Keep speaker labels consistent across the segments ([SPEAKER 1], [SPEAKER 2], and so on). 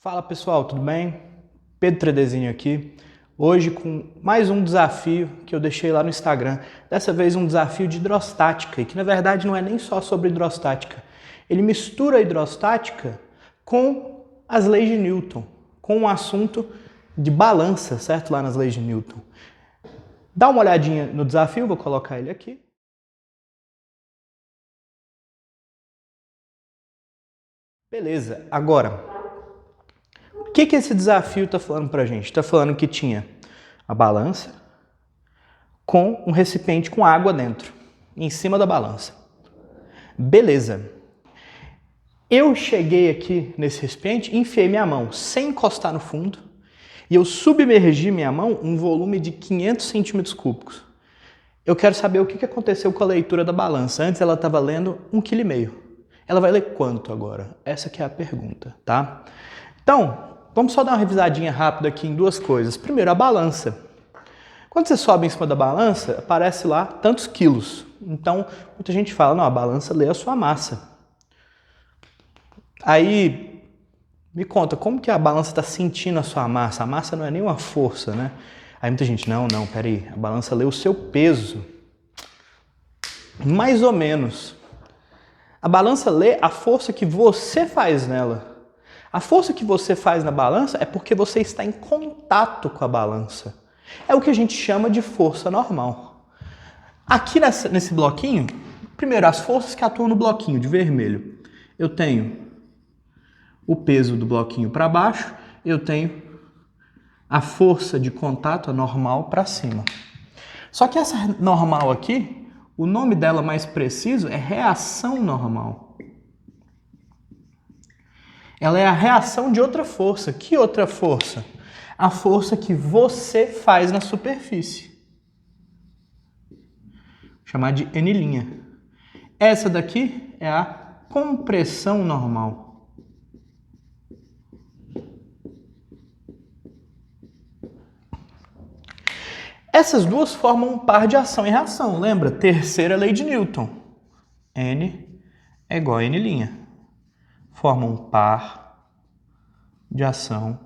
[SPEAKER 1] Fala pessoal, tudo bem? Pedro 3Dzinho aqui, hoje com mais um desafio que eu deixei lá no Instagram, dessa vez um desafio de hidrostática, e que na verdade não é nem só sobre hidrostática, ele mistura a hidrostática com as leis de Newton, com um assunto de balança, certo? Lá nas leis de Newton. Dá uma olhadinha no desafio, vou colocar ele aqui. Beleza, agora, o que esse desafio está falando para a gente? Está falando que tinha a balança com um recipiente com água dentro, em cima da balança. Beleza. Eu cheguei aqui nesse recipiente, enfiei minha mão sem encostar no fundo e eu submergi minha mão um volume de 500 centímetros cúbicos. Eu quero saber o que aconteceu com a leitura da balança. Antes ela estava lendo 1,5 kg. Ela vai ler quanto agora? Essa que é a pergunta, tá? Então, vamos só dar uma revisadinha rápida aqui em duas coisas. Primeiro, a balança. Quando você sobe em cima da balança, aparece lá tantos quilos. Então, muita gente fala, não, a balança lê a sua massa. Aí, me conta, como que a balança está sentindo a sua massa? A massa não é nem uma força, né? Aí muita gente, não, peraí, a balança lê o seu peso. Mais ou menos. A balança lê a força que você faz nela. A força que você faz na balança é porque você está em contato com a balança. É o que a gente chama de força normal. Aqui nesse bloquinho, primeiro, as forças que atuam no bloquinho de vermelho. Eu tenho o peso do bloquinho para baixo, eu tenho a força de contato, a normal, para cima. Só que essa normal aqui, o nome dela mais preciso é reação normal. Ela é a reação de outra força. Que outra força? A força que você faz na superfície. Vou chamar de N'. Essa daqui é a compressão normal. Essas duas formam um par de ação e reação. Lembra? Terceira lei de Newton. N é igual a N'. Formam um par de ação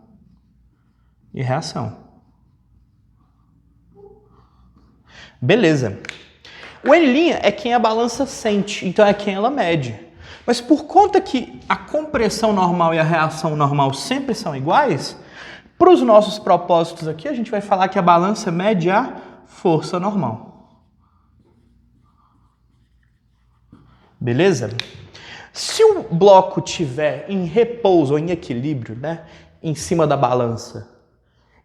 [SPEAKER 1] e reação. Beleza. O N' é quem a balança sente, então é quem ela mede. Mas por conta que a compressão normal e a reação normal sempre são iguais, para os nossos propósitos aqui, a gente vai falar que a balança mede a força normal. Beleza? Se o bloco estiver em repouso ou em equilíbrio, né, em cima da balança,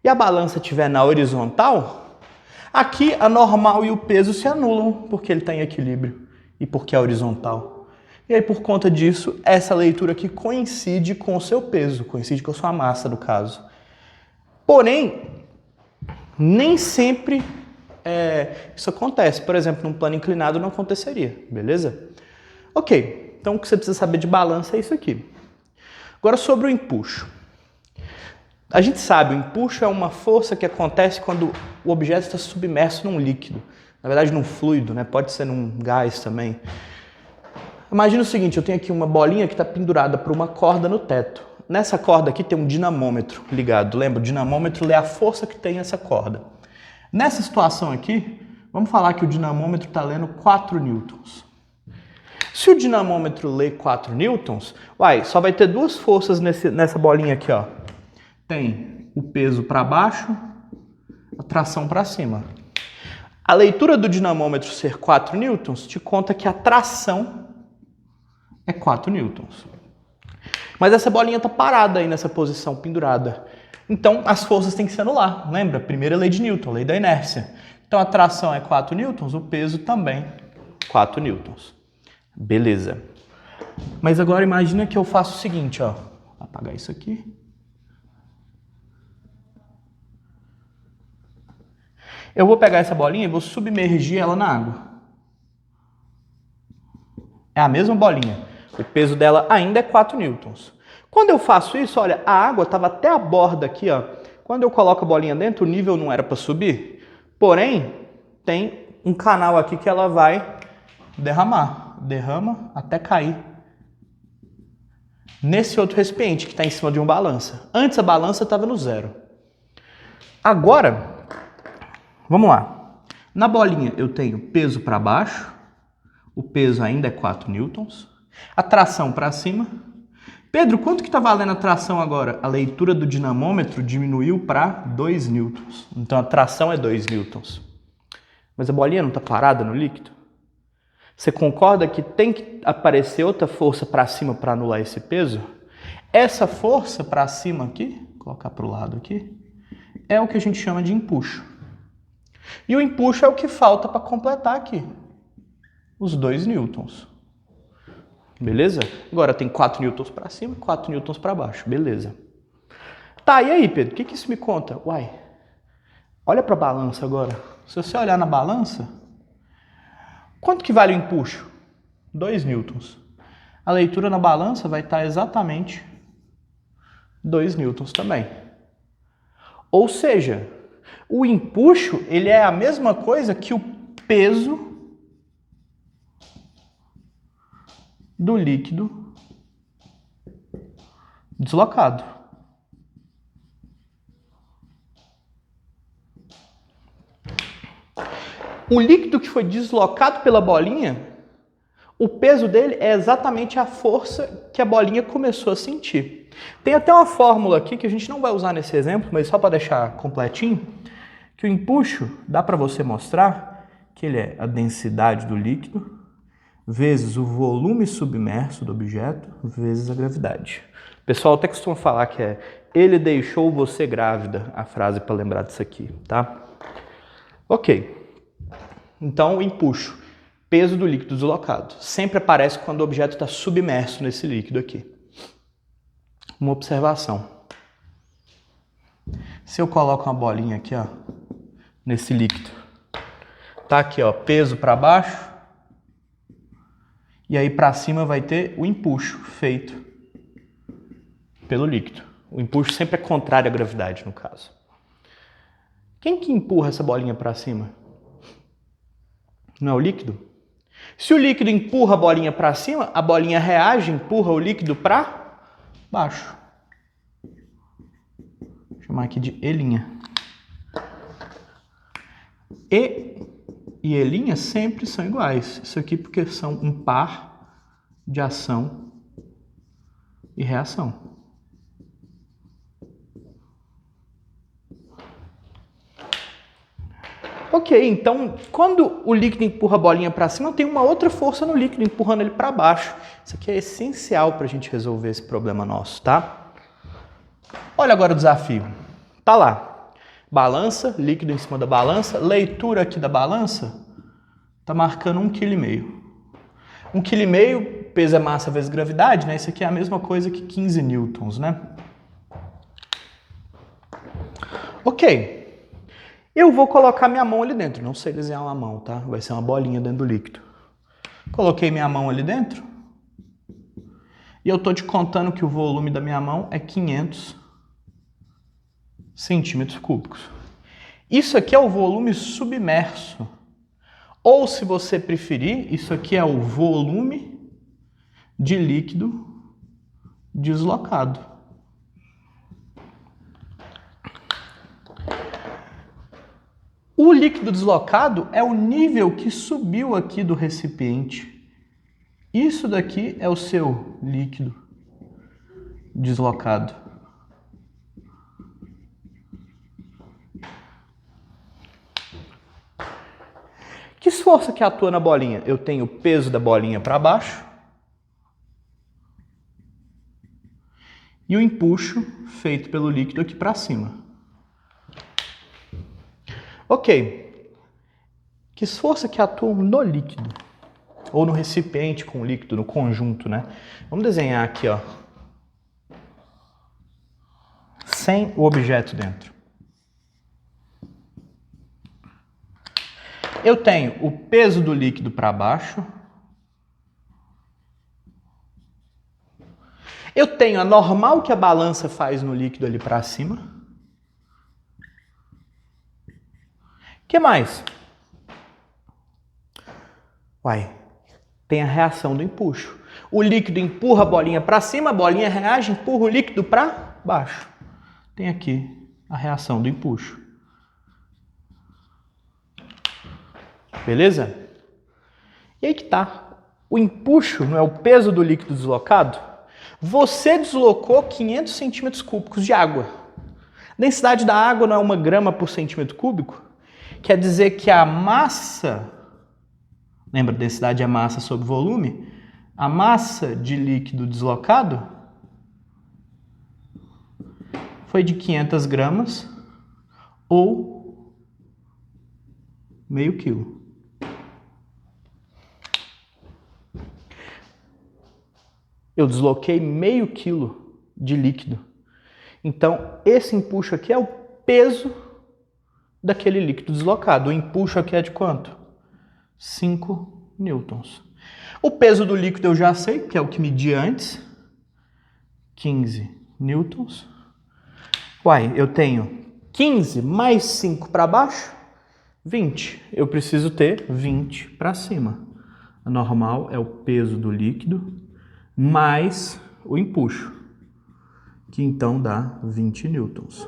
[SPEAKER 1] e a balança estiver na horizontal, aqui a normal e o peso se anulam, porque ele está em equilíbrio e porque é horizontal. E aí, por conta disso, essa leitura aqui coincide com o seu peso, coincide com a sua massa, no caso. Porém, nem sempre isso acontece. Por exemplo, num plano inclinado não aconteceria, beleza? Ok, então o que você precisa saber de balança é isso aqui. Agora sobre o empuxo. A gente sabe, o empuxo é uma força que acontece quando o objeto está submerso num líquido. Na verdade, num fluido, né? Pode ser num gás também. Imagina o seguinte, eu tenho aqui uma bolinha que está pendurada por uma corda no teto. Nessa corda aqui tem um dinamômetro ligado. Lembra? O dinamômetro lê a força que tem essa corda. Nessa situação aqui, vamos falar que o dinamômetro está lendo 4 newtons. Se o dinamômetro lê 4 newtons, só vai ter duas forças nessa bolinha aqui, ó. Tem o peso para baixo, a tração para cima. A leitura do dinamômetro ser 4 newtons te conta que a tração é 4 newtons. Mas essa bolinha está parada aí nessa posição, pendurada. Então, as forças têm que se anular. Lembra? Primeira lei de Newton, lei da inércia. Então, a tração é 4 newtons, o peso também 4 newtons. Beleza. Mas agora imagina que eu faço o seguinte, ó. Vou apagar isso aqui. Eu vou pegar essa bolinha e vou submergir ela na água. É a mesma bolinha. O peso dela ainda é 4 newtons. Quando eu faço isso, olha, a água estava até a borda aqui, ó. Quando eu coloco a bolinha dentro, o nível não era para subir. Porém, tem um canal aqui que ela vai derramar. Derrama até cair nesse outro recipiente que está em cima de uma balança. Antes a balança estava no zero. Agora, vamos lá. Na bolinha eu tenho peso para baixo, o peso ainda é 4 newtons, a tração para cima. Pedro, quanto que está valendo a tração agora? A leitura do dinamômetro diminuiu para 2 newtons. Então a tração é 2 newtons. Mas a bolinha não está parada no líquido? Você concorda que tem que aparecer outra força para cima para anular esse peso? Essa força para cima aqui, vou colocar para o lado aqui, é o que a gente chama de empuxo. E o empuxo é o que falta para completar aqui, os 2 newtons. Beleza? Agora tem 4 newtons para cima e 4 newtons para baixo. Beleza. Tá, e aí, Pedro? O que isso me conta? Uai, olha para a balança agora. Se você olhar na balança, quanto que vale o empuxo? 2 newtons. A leitura na balança vai estar exatamente 2 newtons também. Ou seja, o empuxo ele é a mesma coisa que o peso do líquido deslocado. O líquido que foi deslocado pela bolinha, o peso dele é exatamente a força que a bolinha começou a sentir. Tem até uma fórmula aqui que a gente não vai usar nesse exemplo, mas só para deixar completinho, que o empuxo dá para você mostrar que ele é a densidade do líquido vezes o volume submerso do objeto vezes a gravidade. O pessoal até costuma falar que é ele deixou você grávida, a frase para lembrar disso aqui, tá? Ok. Então, o empuxo, peso do líquido deslocado, sempre aparece quando o objeto está submerso nesse líquido aqui. Uma observação. Se eu coloco uma bolinha aqui, ó, nesse líquido, tá aqui, ó, peso para baixo, e aí para cima vai ter o empuxo feito pelo líquido. O empuxo sempre é contrário à gravidade, no caso. Quem que empurra essa bolinha para cima? Não é o líquido? Se o líquido empurra a bolinha para cima, a bolinha reage, empurra o líquido para baixo. Vou chamar aqui de E'linha. E E'linha sempre são iguais. Isso aqui porque são um par de ação e reação. Ok, então quando o líquido empurra a bolinha para cima, tem uma outra força no líquido empurrando ele para baixo. Isso aqui é essencial para a gente resolver esse problema nosso, tá? Olha agora o desafio. Tá lá, balança, líquido em cima da balança, leitura aqui da balança, tá marcando 1,5 kg. 1,5 kg, peso é massa vezes gravidade, né? Isso aqui é a mesma coisa que 15 newtons, né? Ok. Eu vou colocar minha mão ali dentro. Não sei desenhar uma mão, tá? Vai ser uma bolinha dentro do líquido. Coloquei minha mão ali dentro. E eu tô te contando que o volume da minha mão é 500 centímetros cúbicos. Isso aqui é o volume submerso. Ou, se você preferir, isso aqui é o volume de líquido deslocado. O líquido deslocado é o nível que subiu aqui do recipiente. Isso daqui é o seu líquido deslocado. Que força que atua na bolinha? Eu tenho o peso da bolinha para baixo e o empuxo feito pelo líquido aqui para cima. Ok. Que força que atua no líquido? Ou no recipiente com o líquido, no conjunto, né? Vamos desenhar aqui, ó. Sem o objeto dentro. Eu tenho o peso do líquido para baixo. Eu tenho a normal que a balança faz no líquido ali para cima. O que mais? Uai, tem a reação do empuxo. O líquido empurra a bolinha para cima, a bolinha reage, empurra o líquido para baixo. Tem aqui a reação do empuxo. Beleza? E aí que tá. O empuxo não é o peso do líquido deslocado? Você deslocou 500 centímetros cúbicos de água. A densidade da água não é 1 grama por centímetro cúbico? Quer dizer que a massa, lembra, densidade é massa sobre volume? A massa de líquido deslocado foi de 500 gramas ou meio quilo. Eu desloquei meio quilo de líquido. Então, esse empuxo aqui é o peso daquele líquido deslocado. O empuxo aqui é de quanto? 5 newtons. O peso do líquido eu já sei, que é o que medi antes. 15 newtons. Uai, eu tenho 15 mais 5 para baixo, 20. Eu preciso ter 20 para cima. A normal é o peso do líquido mais o empuxo, que então dá 20 newtons.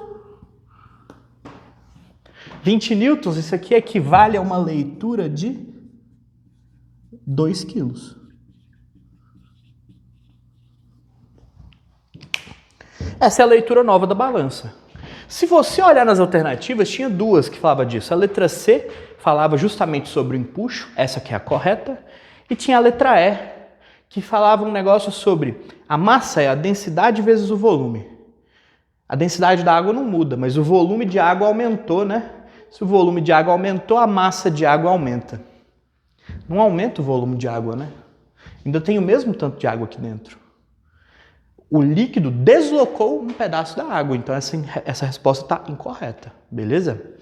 [SPEAKER 1] 20 newtons, isso aqui equivale a uma leitura de 2 quilos. Essa é a leitura nova da balança. Se você olhar nas alternativas, tinha duas que falavam disso. A letra C falava justamente sobre o empuxo, essa aqui é a correta, e tinha a letra E, que falava um negócio sobre a massa é a densidade vezes o volume. A densidade da água não muda, mas o volume de água aumentou, né? Se o volume de água aumentou, a massa de água aumenta. Não aumenta o volume de água, né? Ainda tem o mesmo tanto de água aqui dentro. O líquido deslocou um pedaço da água, então essa resposta está incorreta, beleza?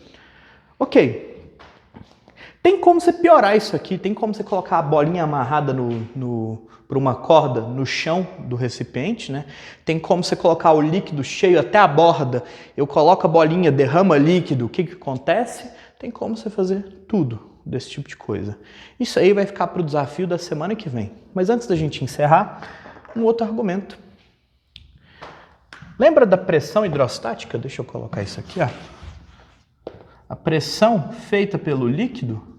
[SPEAKER 1] Ok. Tem como você piorar isso aqui, tem como você colocar a bolinha amarrada por uma corda no chão do recipiente, né? Tem como você colocar o líquido cheio até a borda, eu coloco a bolinha, derrama líquido, o que acontece? Tem como você fazer tudo desse tipo de coisa. Isso aí vai ficar para o desafio da semana que vem. Mas antes da gente encerrar, um outro argumento. Lembra da pressão hidrostática? Deixa eu colocar isso aqui, ó. A pressão feita pelo líquido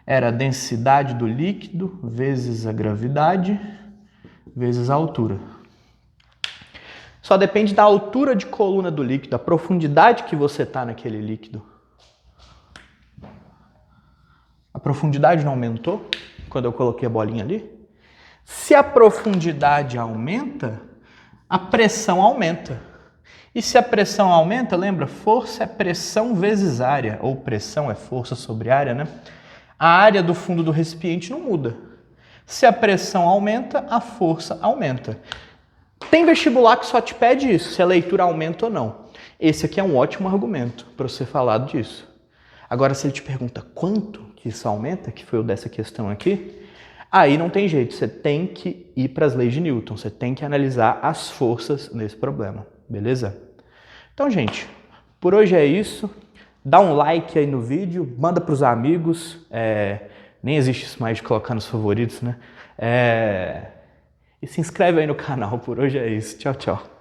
[SPEAKER 1] era a densidade do líquido vezes a gravidade vezes a altura. Só depende da altura de coluna do líquido, a profundidade que você está naquele líquido. A profundidade não aumentou quando eu coloquei a bolinha ali? Se a profundidade aumenta, a pressão aumenta. E se a pressão aumenta, lembra? Força é pressão vezes área, ou pressão é força sobre área, né? A área do fundo do recipiente não muda. Se a pressão aumenta, a força aumenta. Tem vestibular que só te pede isso, se a leitura aumenta ou não. Esse aqui é um ótimo argumento para você falar disso. Agora, se ele te pergunta quanto que isso aumenta, que foi o dessa questão aqui, aí não tem jeito, você tem que ir para as leis de Newton, você tem que analisar as forças nesse problema, beleza? Então, gente, por hoje é isso. Dá um like aí no vídeo, manda para os amigos, nem existe isso mais de colocar nos favoritos, né? E se inscreve aí no canal, por hoje é isso. Tchau, tchau.